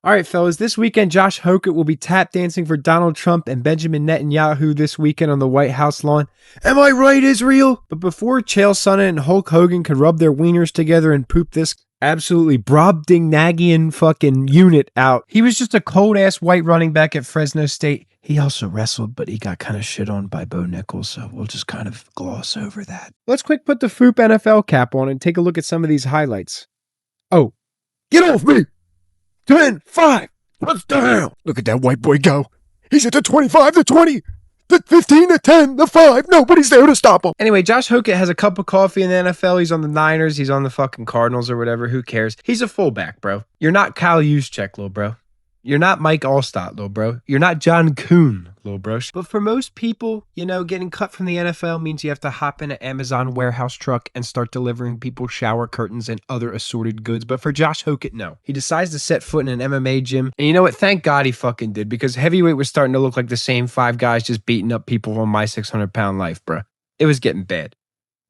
All right, fellas, this weekend, Josh Hokit will be tap dancing for Donald Trump and Benjamin Netanyahu this weekend on the White House lawn. Am I right, Israel? But before Chael Sonnen and Hulk Hogan could rub their wieners together and poop this absolutely Brobdingnagian fucking unit out, he was just a cold-ass white running back at Fresno State. He also wrestled, but he got kind of shit on by Bo Nichols, so we'll just kind of gloss over that. Let's quick put the FOOP NFL cap on and take a look at some of these highlights. Oh, get off me! 10, 5, touchdown! Look at that white boy go. He's at the 25, the 20, the 15, the 10, the 5. Nobody's there to stop him. Anyway, Josh Hokit has a cup of coffee in the NFL. He's on the Niners. He's on the fucking Cardinals or whatever. Who cares? He's a fullback, bro. You're not Kyle Juszczyk, little bro. You're not Mike Allstott, little bro. You're not John Kuhn, little bro. But for most people, you know, getting cut from the NFL means you have to hop in an Amazon warehouse truck and start delivering people shower curtains and other assorted goods. But for Josh Hokit, no. He decides to set foot in an MMA gym. And you know what? Thank God he fucking did, because heavyweight was starting to look like the same 5 guys just beating up people on My 600-Pound Life, bro. It was getting bad.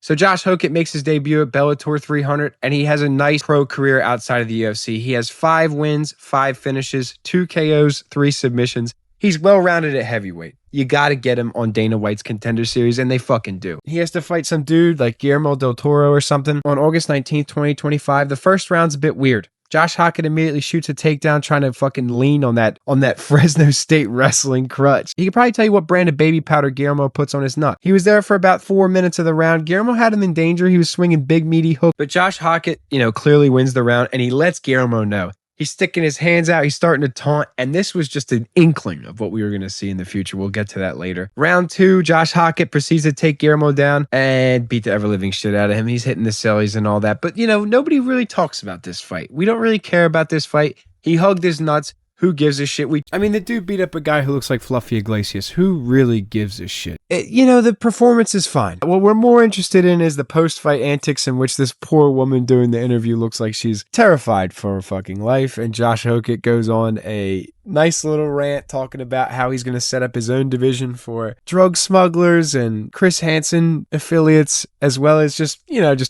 So Josh Hokit makes his debut at Bellator 300, and he has a nice pro career outside of the UFC. He has 5 wins, 5 finishes, 2 KOs, 3 submissions. He's well-rounded at heavyweight. You got to get him on Dana White's Contender Series, and they fucking do. He has to fight some dude like Guillermo del Toro or something on August 19th, 2025. The first round's a bit weird. Josh Hokit immediately shoots a takedown trying to fucking lean on that Fresno State wrestling crutch. He could probably tell you what brand of baby powder Guillermo puts on his nut. He was there for about 4 minutes of the round. Guillermo had him in danger. He was swinging big meaty hooks. But Josh Hokit, clearly wins the round, and he lets Guillermo know. He's sticking his hands out. He's starting to taunt. And this was just an inkling of what we were going to see in the future. We'll get to that later. Round 2, Josh Hokit proceeds to take Guillermo down and beat the ever-living shit out of him. He's hitting the cellies and all that. But, nobody really talks about this fight. We don't really care about this fight. He hugged his nuts. Who gives a shit? The dude beat up a guy who looks like Fluffy Iglesias. Who really gives a shit? The performance is fine. What we're more interested in is the post-fight antics in which this poor woman doing the interview looks like she's terrified for her fucking life. And Josh Hokit goes on a nice little rant talking about how he's going to set up his own division for drug smugglers and Chris Hansen affiliates, as well as just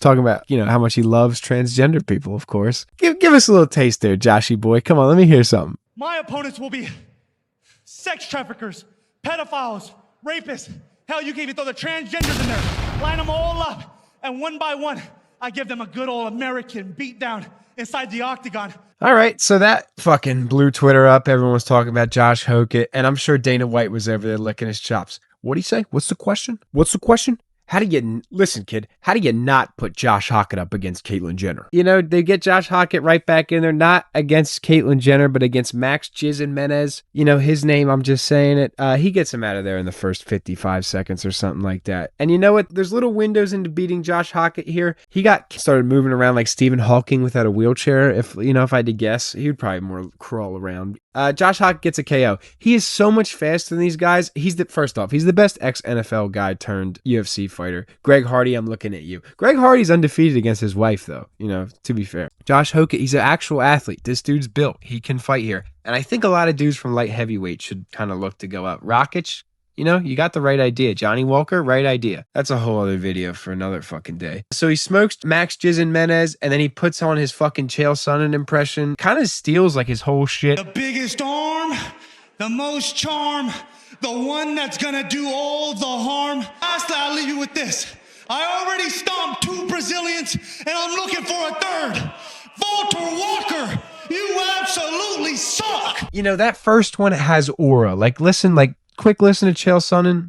talking about, how much he loves transgender people, of course. Give us a little taste there, Joshy boy. Come on, let me hear something. My opponents will be sex traffickers, pedophiles, rapists. Hell, you can even throw the transgenders in there. Line them all up, and one by one, I give them a good old American beatdown inside the octagon. All right, so that fucking blew Twitter up. Everyone was talking about Josh Hokit, and I'm sure Dana White was over there licking his chops. What'd he say? What's the question? Listen, kid, how do you not put Josh Hokit up against Caitlyn Jenner? They get Josh Hokit right back in there, not against Caitlyn Jenner, but against Max Jizzin Menez. His name, I'm just saying it. He gets him out of there in the first 55 seconds or something like that. And you know what? There's little windows into beating Josh Hokit here. He started moving around like Stephen Hawking without a wheelchair. If I had to guess, he would probably more crawl around. Josh Hokit gets a KO. He is so much faster than these guys. He's the best ex-NFL guy turned UFC fighter. Greg Hardy, I'm looking at you. Greg Hardy's undefeated against his wife, though, to be fair. Josh Hokit, he's an actual athlete. This dude's built. He can fight here. And I think a lot of dudes from light heavyweight should kind of look to go up. Rakic, you got the right idea. Johnny Walker, right idea. That's a whole other video for another fucking day. So he smokes Max Jizzin Menez, and then he puts on his fucking Chael Sonnen impression. Kind of steals like his whole shit. The biggest arm, the most charm, the one that's gonna do all the harm. Lastly, I'll leave you with this. I already stomped 2 Brazilians, and I'm looking for a 3rd. Walter Walker, you absolutely suck. That first one has aura. Quick listen to Chael Sonnen.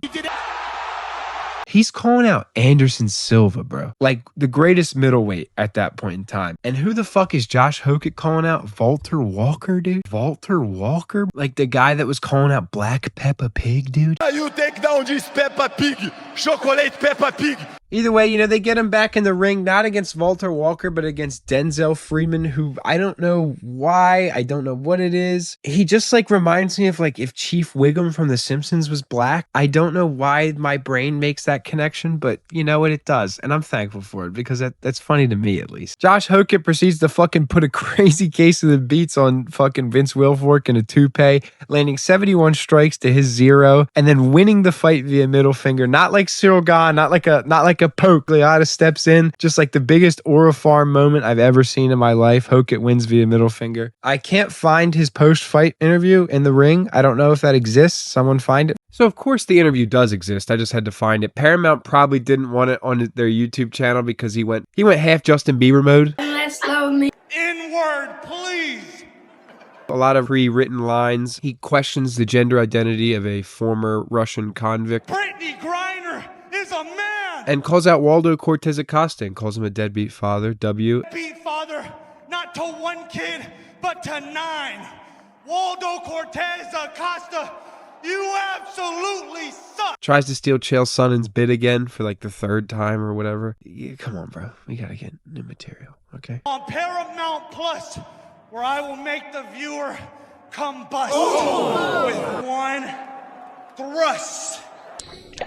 He's calling out Anderson Silva, bro. Like the greatest middleweight at that point in time. And who the fuck is Josh Hokit calling out? Walter Walker, dude? Walter Walker? Like the guy that was calling out Black Peppa Pig, dude? You take down this Peppa Pig. Chocolate Peppa Pig. Either way, they get him back in the ring, not against Walter Walker, but against Denzel Freeman, who I don't know why. I don't know what it is. He just reminds me of if Chief Wiggum from The Simpsons was black. I don't know why my brain makes that connection, but you know what? It does. And I'm thankful for it because that's funny to me, at least. Josh Hokit proceeds to fucking put a crazy case of the beats on fucking Vince Wilfork in a toupee, landing 71 strikes to his 0, and then winning the fight via middle finger. Not like Cyril Gahn, not like like a poke. Blaydes steps in, just like the biggest Aura Farm moment I've ever seen in my life. Hokit wins via middle finger. I can't find his post-fight interview in the ring. I don't know if that exists. Someone find it. So of course the interview does exist. I just had to find it. Paramount probably didn't want it on their YouTube channel because he went half Justin Bieber mode. Let's love me. N-word, please. A lot of pre-written lines. He questions the gender identity of a former Russian convict. Brittany Griner is a man. And calls out Waldo Cortez Acosta and calls him a deadbeat father. Deadbeat father, not to one kid, but to 9. Waldo Cortez Acosta, you absolutely suck. Tries to steal Chael Sonnen's bid again for like the 3rd time or whatever. Yeah, come on, bro. We gotta get new material, okay? On Paramount Plus, where I will make the viewer combust with one thrust.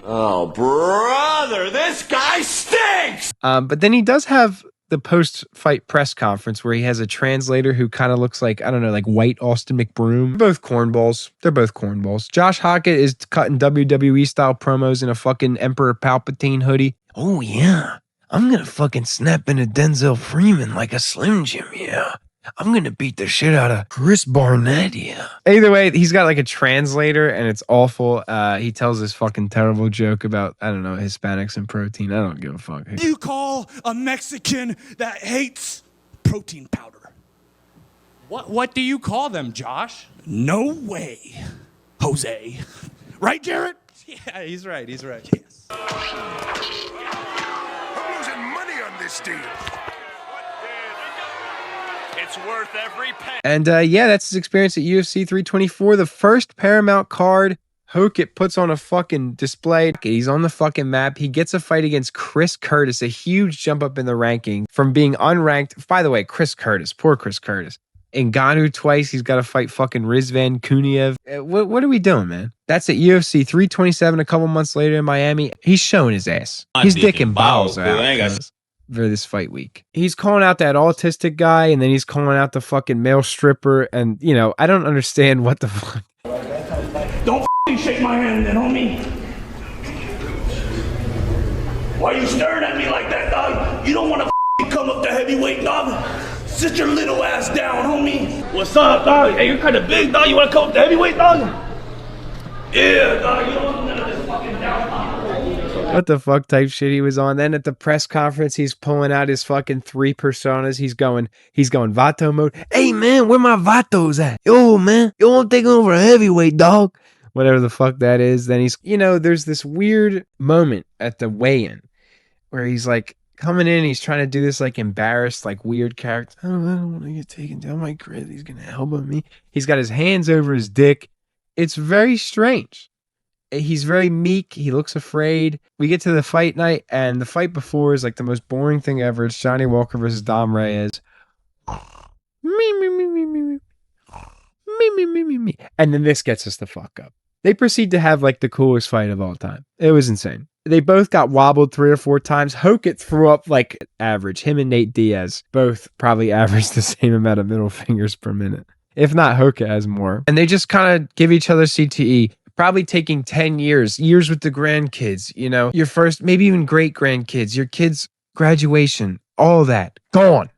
Oh, brother, this guy stinks! But then he does have the post-fight press conference where he has a translator who kind of looks like, I don't know, like white Austin McBroom. They're both cornballs. They're both cornballs. Josh Hokit is cutting WWE-style promos in a fucking Emperor Palpatine hoodie. Oh, yeah. I'm gonna fucking snap into Denzel Freeman like a Slim Jim, yeah. I'm gonna beat the shit out of Chris Barnett, yeah. Either way, he's got like a translator and it's awful. He tells this fucking terrible joke about, I don't know, Hispanics and protein. I don't give a fuck. You call a Mexican that hates protein powder? What do you call them, Josh? No way, Jose. Right, Jarrett? Yeah, he's right. He's right. Yes. I'm losing money on this deal. It's worth every penny. And yeah, that's his experience at UFC 324, the first Paramount card. Hokit puts on a fucking display. He's on the fucking map. He gets a fight against Chris Curtis, a huge jump up in the ranking from being unranked. By the way, Chris Curtis, poor Chris Curtis. Ngannou twice. He's got to fight fucking Rizvan Kuniev. What are we doing, man? That's at UFC 327 a couple months later in Miami. He's showing his ass. His dick and balls are out for this fight week. He's calling out that autistic guy, and then he's calling out the fucking male stripper, and, you know, I don't understand what the fuck. Don't shake my hand then, homie. Why you staring at me like that, dog? You don't want to come up to heavyweight, dog? Sit your little ass down, homie. What's up, dog? Hey, you're kind of big, dog. You want to come up to heavyweight, dog? Yeah, dog. You don't want none of this fucking down. What the fuck type shit he was on. Then at the press conference, he's pulling out his fucking 3 personas. He's going Vato mode. Hey, man, where my Vatos at? Yo, man, you won't take over a heavyweight, dog. Whatever the fuck that is. Then he's, you know, there's this weird moment at the weigh-in where he's like coming in. He's trying to do this like embarrassed, like weird character. Oh, I don't want to get taken down my grid. He's going to elbow me. He's got his hands over his dick. It's very strange. He's very meek. He looks afraid. We get to the fight night, and the fight before is like the most boring thing ever. It's Johnny Walker versus Dom Reyes. Me. And then this gets us the fuck up. They proceed to have like the coolest fight of all time. It was insane. They both got wobbled 3 or 4 times. Hokit threw up like average. Him and Nate Diaz both probably averaged the same amount of middle fingers per minute. If not, Hokit has more. And they just kind of give each other CTE. Probably taking 10 years with the grandkids, you know, your first, maybe even great grandkids, your kids' graduation, all that gone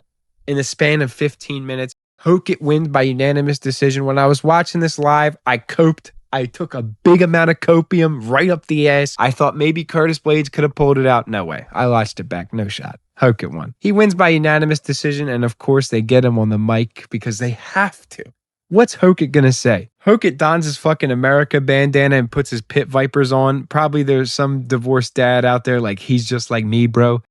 in the span of 15 minutes. Hokit wins by unanimous decision. When I was watching this live, I coped. I took a big amount of copium right up the ass. I thought maybe Curtis Blaydes could have pulled it out. No way. I watched it back. No shot. Hokit won. He wins by unanimous decision. And of course, they get him on the mic because they have to. What's Hokit gonna say? Hokit dons his fucking America bandana and puts his pit vipers on. Probably there's some divorced dad out there like, he's just like me, bro.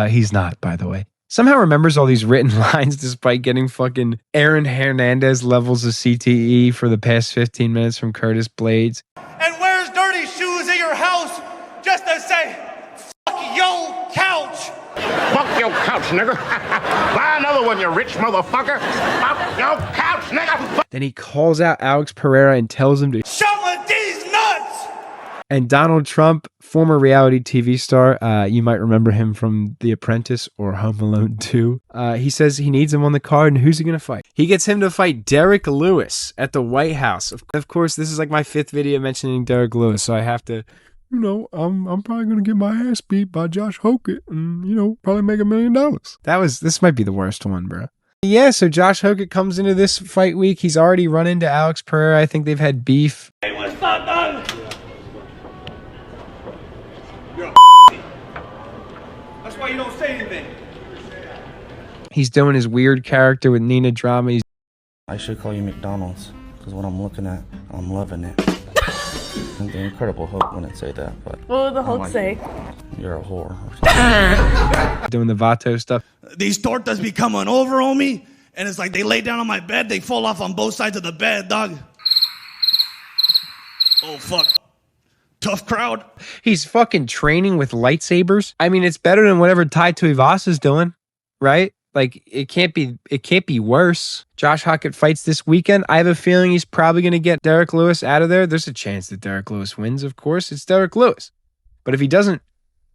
He's not, by the way. Somehow remembers all these written lines despite getting fucking Aaron Hernandez levels of CTE for the past 15 minutes from Curtis Blaydes. And wears dirty shoes at your house just to say, fuck yo couch. Fuck your couch, nigga. Buy another one, you rich motherfucker. Fuck your couch, nigga. Then he calls out Alex Pereira and tells him to shut with these nuts. And Donald Trump, former reality TV star, you might remember him from The Apprentice or Home Alone 2. He says he needs him on the card, and who's he going to fight? He gets him to fight Derek Lewis at the White House. Of course, this is like my 5th video mentioning Derek Lewis, so I have to I'm probably gonna get my ass beat by Josh Hokit and, probably make $1 million. This might be the worst one, bro. Yeah, so Josh Hokit comes into this fight week. He's already run into Alex Pereira. I think they've had beef. Hey, what's up, dog? You're a That's why you don't say anything. He's doing his weird character with Nina Drama. I should call you McDonald's, because what I'm looking at, I'm loving it. And the Incredible Hulk wouldn't say that, but... What would the Hulk say? You're a whore. Doing the Vato stuff. These tortas be coming over on me, and it's like they lay down on my bed, they fall off on both sides of the bed, dog. Oh, fuck. Tough crowd. He's fucking training with lightsabers. I mean, it's better than whatever Tai Tuivasa's doing, right? Like, it can't be worse. Josh Hokit fights this weekend. I have a feeling he's probably going to get Derek Lewis out of there. There's a chance that Derek Lewis wins, of course. It's Derek Lewis. But if he doesn't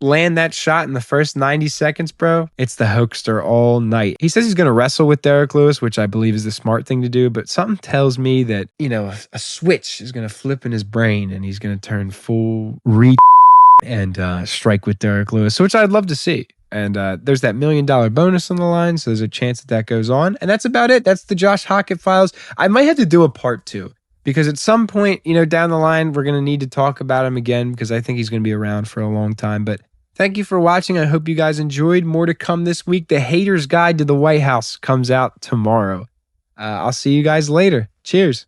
land that shot in the first 90 seconds, bro, it's the Hokster all night. He says he's going to wrestle with Derek Lewis, which I believe is the smart thing to do. But something tells me that, a switch is going to flip in his brain and he's going to turn full and strike with Derek Lewis, which I'd love to see. And there's that $1 million bonus on the line, so there's a chance that goes on. And that's about it. That's the Josh Hokit files. I might have to do a part 2 because at some point, down the line, we're going to need to talk about him again because I think he's going to be around for a long time. But thank you for watching. I hope you guys enjoyed. More to come this week. The Hater's Guide to the White House comes out tomorrow. I'll see you guys later. Cheers.